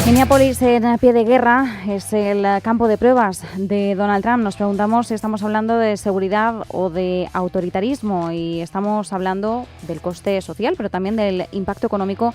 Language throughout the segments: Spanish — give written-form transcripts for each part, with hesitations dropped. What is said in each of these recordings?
Minneapolis en pie de guerra es el campo de pruebas de Donald Trump. Nos preguntamos si estamos hablando de seguridad o de autoritarismo, y estamos hablando del coste social, pero también del impacto económico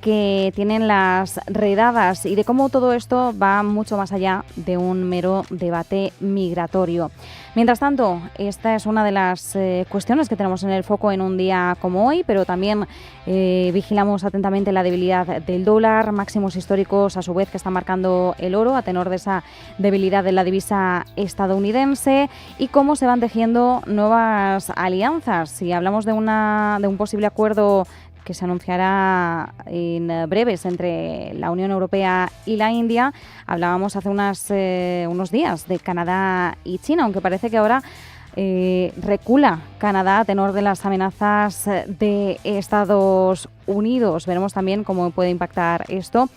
que tienen las redadas y de cómo todo esto va mucho más allá de un mero debate migratorio. Mientras tanto, esta es una de las cuestiones que tenemos en el foco en un día como hoy, pero también vigilamos atentamente la debilidad del dólar, máximos históricos a su vez que está marcando el oro a tenor de esa debilidad de la divisa estadounidense, y cómo se van tejiendo nuevas alianzas. Si hablamos de un posible acuerdo que se anunciará en breves entre la Unión Europea y la India, hablábamos hace unos días de Canadá y China, aunque parece que ahora recula Canadá a tenor de las amenazas de Estados Unidos. Veremos también cómo puede impactar esto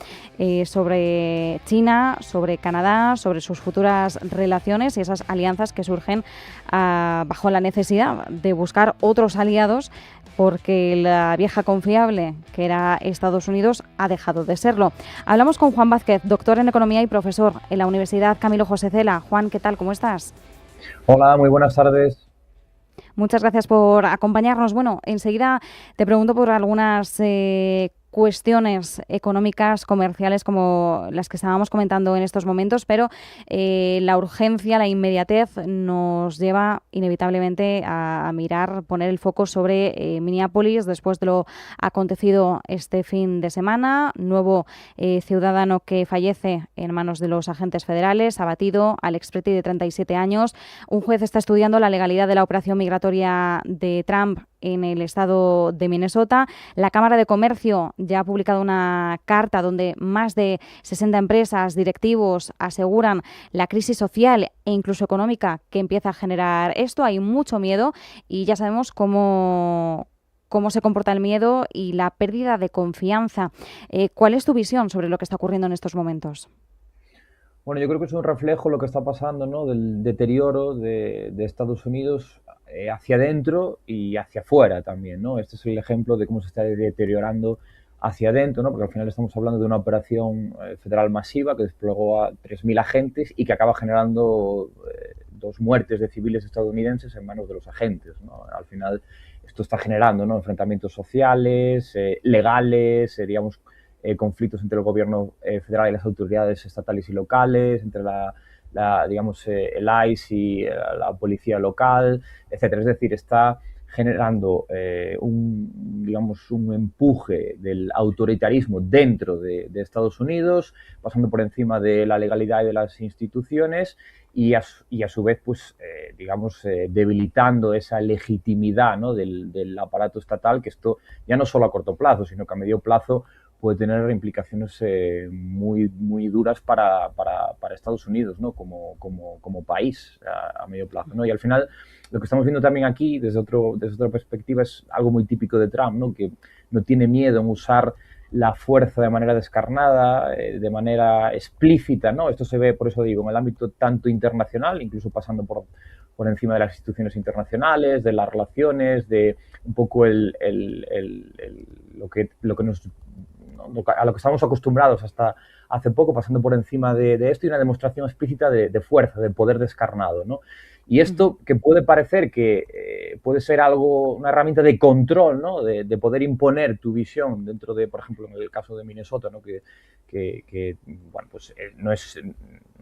sobre China, sobre Canadá, sobre sus futuras relaciones y esas alianzas que surgen bajo la necesidad de buscar otros aliados, porque la vieja confiable que era Estados Unidos ha dejado de serlo. Hablamos con Juan Vázquez, doctor en Economía y profesor en la Universidad Camilo José Cela. Juan, ¿qué tal? ¿Cómo estás? Hola, muy buenas tardes. Muchas gracias por acompañarnos. Bueno, enseguida te pregunto por algunas cuestiones económicas, comerciales, como las que estábamos comentando en estos momentos, pero la urgencia, la inmediatez nos lleva inevitablemente a mirar, poner el foco sobre Minneapolis después de lo acontecido este fin de semana. Nuevo ciudadano que fallece en manos de los agentes federales, abatido, Alex Pretty, de 37 años. Un juez está estudiando la legalidad de la operación migratoria de Trump en el estado de Minnesota. La Cámara de Comercio ya ha publicado una carta donde más de 60 empresas, directivos, aseguran la crisis social e incluso económica que empieza a generar esto. Hay mucho miedo y ya sabemos cómo se comporta el miedo y la pérdida de confianza. ¿Cuál es tu visión sobre lo que está ocurriendo en estos momentos? Bueno, yo creo que es un reflejo lo que está pasando, ¿no? Del deterioro de Estados Unidos hacia adentro y hacia afuera también, ¿no? Este es el ejemplo de cómo se está deteriorando hacia adentro, ¿no? Porque al final estamos hablando de una operación federal masiva que desplegó a 3.000 agentes y que acaba generando 2 muertes de civiles estadounidenses en manos de los agentes, ¿no? Al final esto está generando, ¿no? Enfrentamientos sociales, legales, digamos, conflictos entre el gobierno federal y las autoridades estatales y locales, entre digamos, el ICE y la policía local, etcétera. Es decir, está generando digamos, un empuje del autoritarismo dentro de Estados Unidos, pasando por encima de la legalidad y de las instituciones, y a su vez, pues, digamos, debilitando esa legitimidad, ¿no? del aparato estatal, que esto ya no solo a corto plazo, sino que a medio plazo puede tener implicaciones muy, muy duras para Estados Unidos, ¿no? como país a medio plazo, ¿no? Y al final lo que estamos viendo también aquí desde otra perspectiva es algo muy típico de Trump, ¿no? Que no tiene miedo en usar la fuerza de manera descarnada, de manera explícita, ¿no? Esto se ve, por eso digo, en el ámbito tanto internacional, incluso pasando por encima de las instituciones internacionales, de las relaciones, de un poco lo que nos, a lo que estamos acostumbrados hasta hace poco, pasando por encima de esto, y una demostración explícita de fuerza, de poder descarnado, ¿no? Y esto, que puede parecer que puede ser una herramienta de control, ¿no? De poder imponer tu visión dentro de, por ejemplo, en el caso de Minnesota, ¿no? que bueno, pues no es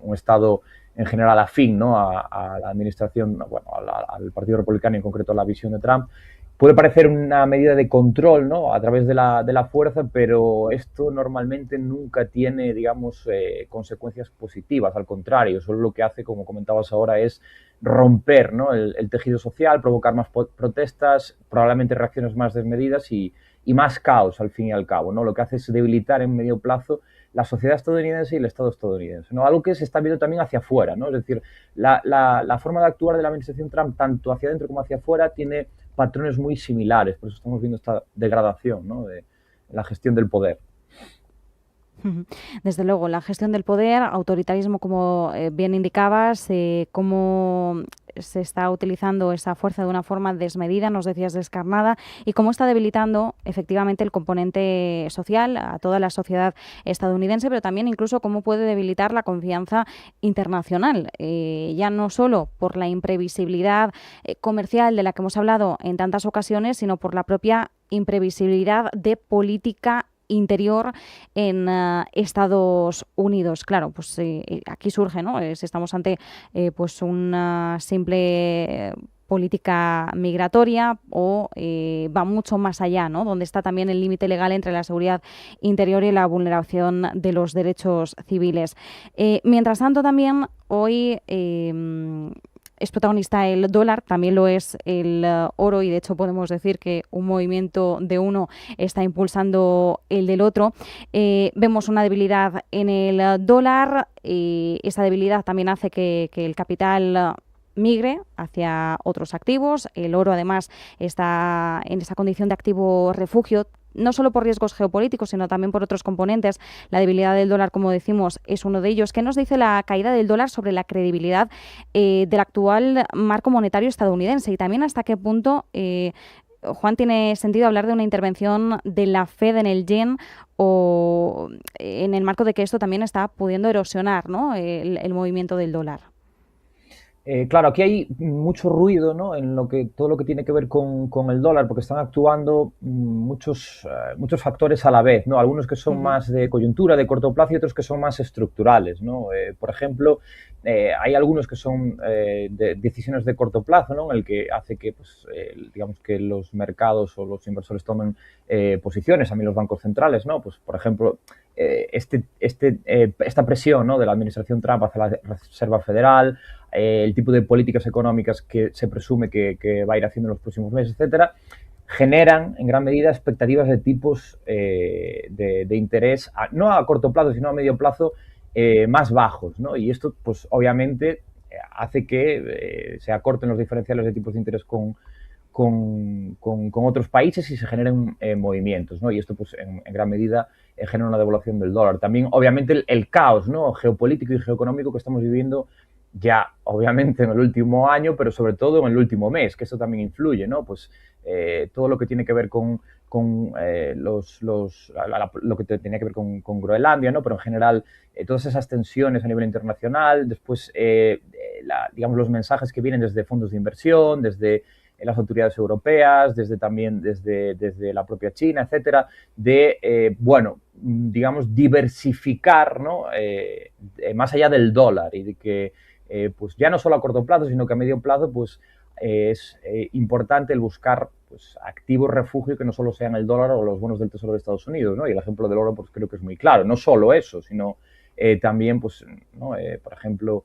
un estado en general afín, ¿no? a la administración, bueno, al Partido Republicano, en concreto a la visión de Trump. Puede parecer una medida de control, ¿no? A través de la fuerza, pero esto normalmente nunca tiene, digamos, consecuencias positivas. Al contrario, solo lo que hace, como comentabas ahora, es romper, ¿no? el tejido social, provocar más protestas, probablemente reacciones más desmedidas y más caos, al fin y al cabo, ¿no? Lo que hace es debilitar en medio plazo la sociedad estadounidense y el Estado estadounidense, ¿no? Algo que se está viendo también hacia afuera, ¿no? Es decir, la forma de actuar de la administración Trump, tanto hacia adentro como hacia afuera, tiene patrones muy similares. Por eso estamos viendo esta degradación, ¿no? de la gestión del poder. Ujú. Desde luego, la gestión del poder, autoritarismo, como bien indicabas, cómo se está utilizando esa fuerza de una forma desmedida, nos decías descarnada, y cómo está debilitando efectivamente el componente social a toda la sociedad estadounidense, pero también incluso cómo puede debilitar la confianza internacional, ya no solo por la imprevisibilidad comercial de la que hemos hablado en tantas ocasiones, sino por la propia imprevisibilidad de política interior en Estados Unidos. Claro, pues aquí surge, ¿no? Si estamos ante pues una simple política migratoria o va mucho más allá, ¿no? Donde está también el límite legal entre la seguridad interior y la vulneración de los derechos civiles. Mientras tanto, también hoy es protagonista el dólar, también lo es el oro, y de hecho podemos decir que un movimiento de uno está impulsando el del otro. Vemos una debilidad en el dólar, esa debilidad también hace que el capital migre hacia otros activos. El oro además está en esa condición de activo refugio, no solo por riesgos geopolíticos, sino también por otros componentes. La debilidad del dólar, como decimos, es uno de ellos. ¿Qué nos dice la caída del dólar sobre la credibilidad del actual marco monetario estadounidense? Y también hasta qué punto, Juan, tiene sentido hablar de una intervención de la Fed en el yen, o en el marco de que esto también está pudiendo erosionar, ¿no?, el movimiento del dólar. Claro, aquí hay mucho ruido, ¿no?, en todo lo que tiene que ver con el dólar, porque están actuando muchos factores a la vez, ¿no? Algunos que son más de coyuntura, de corto plazo, y otros que son más estructurales, ¿no? Por ejemplo, hay algunos que son de decisiones de corto plazo, ¿no?, en el que hace que, pues, digamos, que los mercados o los inversores tomen posiciones, también los bancos centrales, ¿no? Pues, por ejemplo, esta presión, ¿no?, de la administración Trump hacia la Reserva Federal, el tipo de políticas económicas que se presume que va a ir haciendo en los próximos meses, etcétera, generan en gran medida expectativas de tipos de interés, no a corto plazo, sino a medio plazo, más bajos, ¿no? Y esto, pues, obviamente, hace que se acorten los diferenciales de tipos de interés con otros países y se generen movimientos, ¿no? Y esto, pues, en gran medida genera una devaluación del dólar. También, obviamente, el caos, ¿no?, geopolítico y geoeconómico que estamos viviendo ya, obviamente, en el último año, pero sobre todo en el último mes, que eso también influye, ¿no? Pues todo lo que tiene que ver con lo que tenía que ver con Groenlandia, ¿no? Pero en general, todas esas tensiones a nivel internacional, después, digamos, los mensajes que vienen desde fondos de inversión, desde las autoridades europeas, desde la propia China, etcétera, bueno, digamos, diversificar, ¿no?, más allá del dólar, y de que pues ya no solo a corto plazo, sino que a medio plazo, pues es importante el buscar, pues, activos refugio que no solo sean el dólar o los bonos del Tesoro de Estados Unidos, ¿no? Y el ejemplo del oro, pues, creo que es muy claro. No solo eso, sino también, pues, ¿no?, por ejemplo,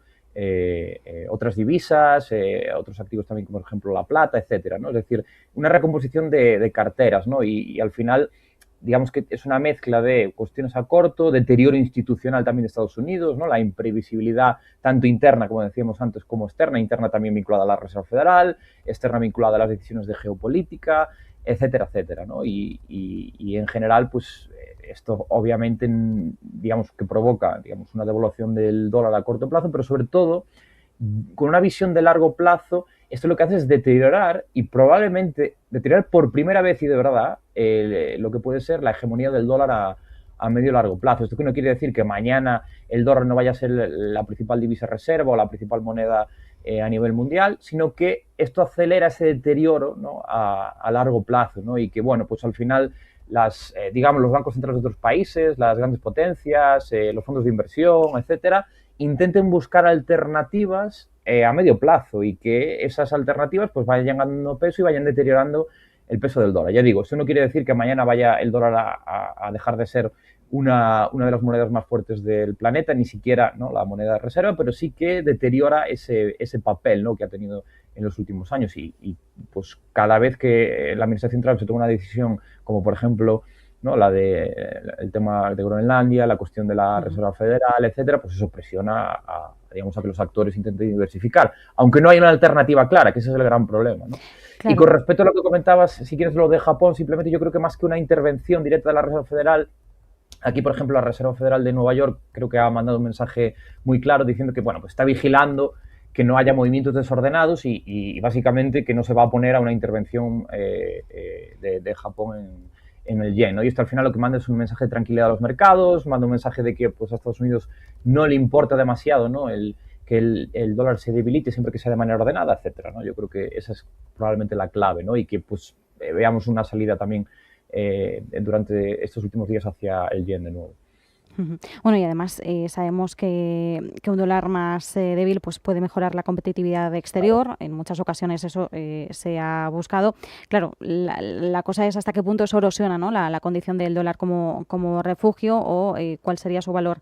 otras divisas, otros activos también, como por ejemplo la plata, etcétera, ¿no? Es decir, una recomposición de carteras, ¿no? Y al final, digamos que es una mezcla de cuestiones a corto, deterioro institucional también de Estados Unidos, ¿no?, la imprevisibilidad tanto interna, como decíamos antes, como externa, interna también vinculada a la Reserva Federal, externa vinculada a las decisiones de geopolítica, etcétera, etcétera, ¿no? Y en general, pues, esto obviamente, digamos, que provoca, digamos, una devaluación del dólar a corto plazo, pero sobre todo, con una visión de largo plazo, esto lo que hace es deteriorar, y probablemente deteriorar por primera vez y de verdad, lo que puede ser la hegemonía del dólar a medio y largo plazo. Esto que no quiere decir que mañana el dólar no vaya a ser la principal divisa reserva o la principal moneda a nivel mundial, sino que esto acelera ese deterioro, ¿no?, a largo plazo, ¿no? Y que, bueno, pues al final digamos, los bancos centrales de otros países, las grandes potencias, los fondos de inversión, etcétera, intenten buscar alternativas a medio plazo, y que esas alternativas, pues, vayan ganando peso y vayan deteriorando el peso del dólar. Ya digo, eso no quiere decir que mañana vaya el dólar a dejar de ser una de las monedas más fuertes del planeta, ni siquiera, ¿no?, la moneda de reserva, pero sí que deteriora ese papel, ¿no?, que ha tenido en los últimos años. Y pues cada vez que la administración Trump se toma una decisión, como por ejemplo, ¿no?, el tema de Groenlandia, la cuestión de la Reserva Federal, etcétera, pues eso presiona digamos, a que los actores intenten diversificar, aunque no hay una alternativa clara, que ese es el gran problema, ¿no? Claro. Y con respecto a lo que comentabas, si quieres, lo de Japón, simplemente yo creo que más que una intervención directa de la Reserva Federal, Aquí, por ejemplo, la Reserva Federal de Nueva York creo que ha mandado un mensaje muy claro diciendo que, bueno, pues está vigilando que no haya movimientos desordenados y básicamente que no se va a oponer a una intervención de Japón en el yen, ¿no? Y esto al final lo que manda es un mensaje de tranquilidad a los mercados, manda un mensaje de que pues, a Estados Unidos no le importa demasiado, ¿no? Que el dólar se debilite siempre que sea de manera ordenada, etcétera, ¿no? Yo creo que esa es probablemente la clave, ¿no? Y que pues veamos una salida también durante estos últimos días hacia el yen de nuevo. Bueno, y además sabemos que un dólar más débil pues puede mejorar la competitividad exterior. En muchas ocasiones eso se ha buscado. Claro, la cosa es hasta qué punto eso erosiona, ¿no? La condición del dólar como refugio o cuál sería su valor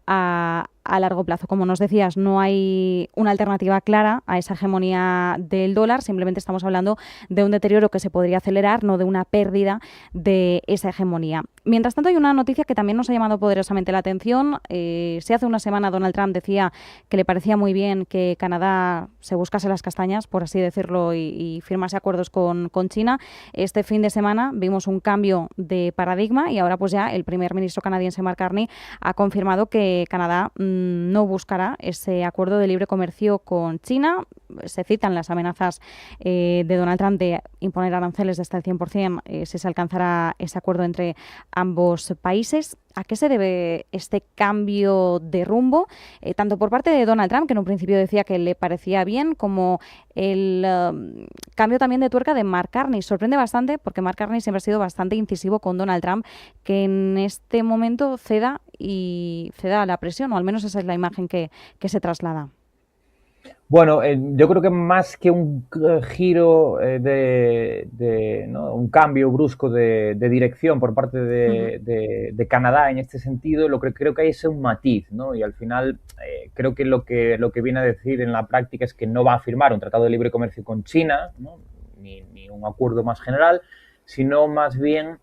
a largo plazo. Como nos decías, no hay una alternativa clara a esa hegemonía del dólar, simplemente estamos hablando de un deterioro que se podría acelerar, no de una pérdida de esa hegemonía. Mientras tanto, hay una noticia que también nos ha llamado poderosamente la atención. Si hace una semana Donald Trump decía que le parecía muy bien que Canadá se buscase las castañas, por así decirlo, y firmase acuerdos con China. Este fin de semana vimos un cambio de paradigma y ahora pues ya el primer ministro canadiense Mark Carney ha confirmado que Canadá no buscará ese acuerdo de libre comercio con China. Se citan las amenazas de Donald Trump de imponer aranceles de hasta el 100% si se alcanzará ese acuerdo entre ambos países. ¿A qué se debe este cambio de rumbo, tanto por parte de Donald Trump, que en un principio decía que le parecía bien, como el cambio también de tuerca de Mark Carney? Sorprende bastante porque Mark Carney siempre ha sido bastante incisivo con Donald Trump, que en este momento ceda a la presión, o al menos esa es la imagen que se traslada. Bueno, yo creo que más que un giro ¿no? Un cambio brusco de dirección por parte de Canadá en este sentido, lo que creo que hay es un matiz, ¿no? Y al final creo que lo que viene a decir en la práctica es que no va a firmar un tratado de libre comercio con China, ¿no? ni un acuerdo más general, sino más bien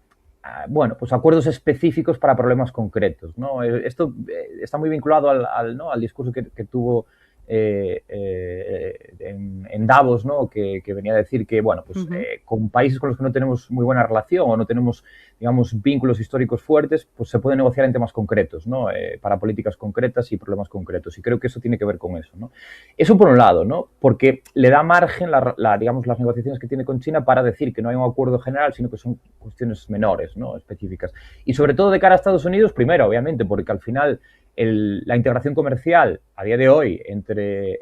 bueno, pues acuerdos específicos para problemas concretos, ¿no? Esto está muy vinculado al discurso que tuvo en Davos, ¿no? Que venía a decir que, bueno, pues con países con los que no tenemos muy buena relación o no tenemos, digamos, vínculos históricos fuertes, pues se puede negociar en temas concretos, ¿no? Para políticas concretas y problemas concretos. Y creo que eso tiene que ver con eso, ¿no? Eso por un lado, ¿no? Porque le da margen, digamos, las negociaciones que tiene con China para decir que no hay un acuerdo general, sino que son cuestiones menores, ¿no? Específicas. Y sobre todo de cara a Estados Unidos, primero, obviamente, porque al final la integración comercial a día de hoy entre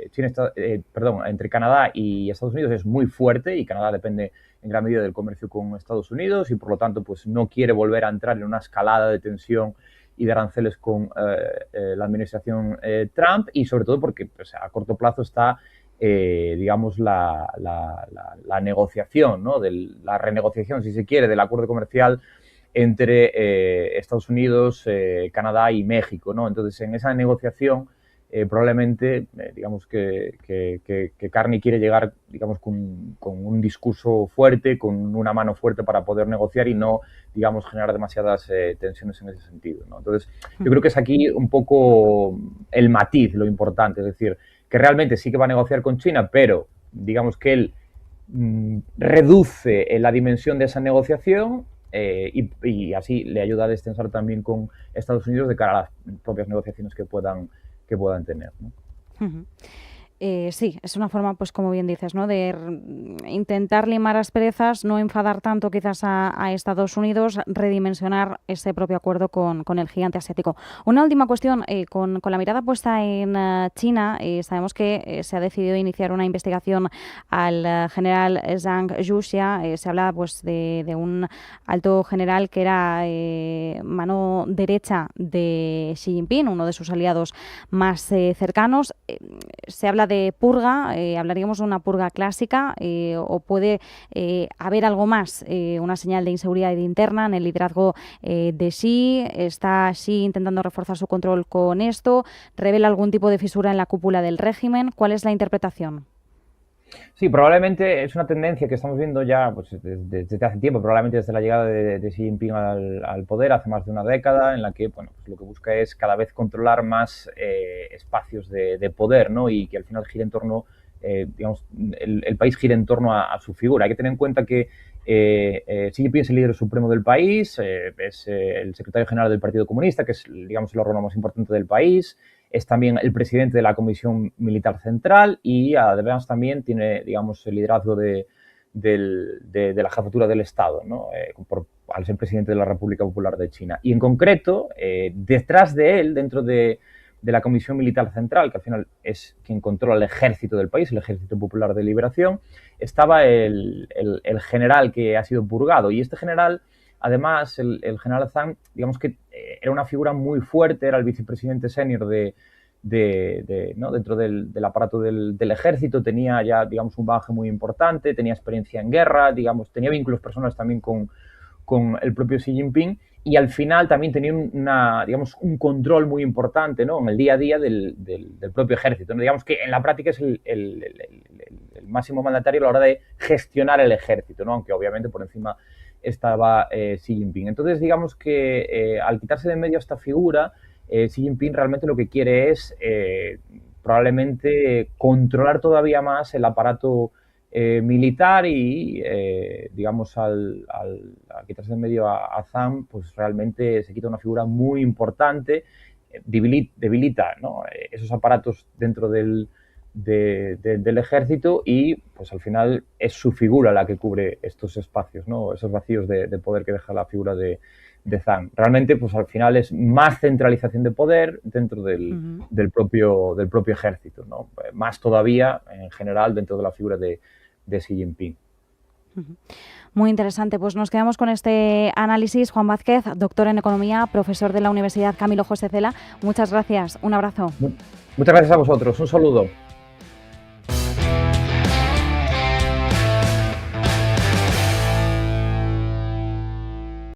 entre Canadá y Estados Unidos es muy fuerte y Canadá depende en gran medida del comercio con Estados Unidos y por lo tanto pues no quiere volver a entrar en una escalada de tensión y de aranceles con la administración Trump y sobre todo porque pues, a corto plazo está digamos la negociación, ¿no? La renegociación, si se quiere, del acuerdo comercial entre Estados Unidos, Canadá y México, ¿no? Entonces, en esa negociación, probablemente, digamos que Carney quiere llegar, digamos, con un discurso fuerte, con una mano fuerte para poder negociar y no, digamos, generar demasiadas tensiones en ese sentido, ¿no? Entonces, yo creo que es aquí un poco el matiz, lo importante, es decir, que realmente sí que va a negociar con China, pero digamos que él reduce la dimensión de esa negociación y así le ayuda a destensar también con Estados Unidos de cara a las propias negociaciones que puedan tener, ¿no? Sí, es una forma, pues como bien dices, ¿no? De intentar limar asperezas, no enfadar tanto quizás a Estados Unidos, redimensionar ese propio acuerdo con el gigante asiático. Una última cuestión, con la mirada puesta en China, sabemos que se ha decidido iniciar una investigación al general Zhang Youxia. Se habla pues de un alto general que era mano derecha de Xi Jinping, uno de sus aliados más cercanos. Se habla de purga, hablaríamos de una purga clásica o puede haber algo más, una señal de inseguridad interna en el liderazgo de Xi. ¿Está Xi intentando reforzar su control con esto? ¿Revela algún tipo de fisura en la cúpula del régimen? ¿Cuál es la interpretación? Sí, probablemente es una tendencia que estamos viendo ya pues, desde hace tiempo, probablemente desde la llegada de Xi Jinping al poder hace más de una década, en la que bueno, pues lo que busca es cada vez controlar más espacios de poder, ¿no? Y que al final gire en torno digamos, el país gira en torno a su figura. Hay que tener en cuenta que Xi Jinping es el líder supremo del país, es el secretario general del Partido Comunista, que es, digamos, el órgano más importante del país, es también el presidente de la Comisión Militar Central y además también tiene, digamos, el liderazgo de la jefatura del Estado, ¿no? Al ser presidente de la República Popular de China. Y en concreto, detrás de él, dentro de la Comisión Militar Central, que al final es quien controla el ejército del país, el Ejército Popular de Liberación, estaba el general que ha sido purgado. Y este general, además, el general Zhang, digamos que era una figura muy fuerte, era el vicepresidente senior ¿no? dentro del aparato del ejército, tenía ya, digamos, un bagaje muy importante, tenía experiencia en guerra, digamos, tenía vínculos personales también con el propio Xi Jinping, y al final también tenía digamos, un control muy importante, ¿no? En el día a día del propio ejército, ¿no? Digamos que en la práctica es el máximo mandatario a la hora de gestionar el ejército, ¿no? Aunque obviamente por encima estaba Xi Jinping. Entonces, digamos que al quitarse de en medio esta figura, Xi Jinping realmente lo que quiere es probablemente controlar todavía más el aparato militar y, digamos, al quitarse de en medio a Zhang, pues realmente se quita una figura muy importante, debilita, ¿no? Esos aparatos dentro del ejército y, pues al final, es su figura la que cubre estos espacios, ¿no? Esos vacíos de poder que deja la figura de Zhang. Realmente, pues al final es más centralización de poder dentro del propio ejército, ¿no? Más todavía, en general, dentro de la figura de Xi Jinping. Muy interesante. Pues nos quedamos con este análisis. Juan Vázquez, doctor en Economía, profesor de la Universidad Camilo José Cela. Muchas gracias. Un abrazo. Muchas gracias a vosotros. Un saludo.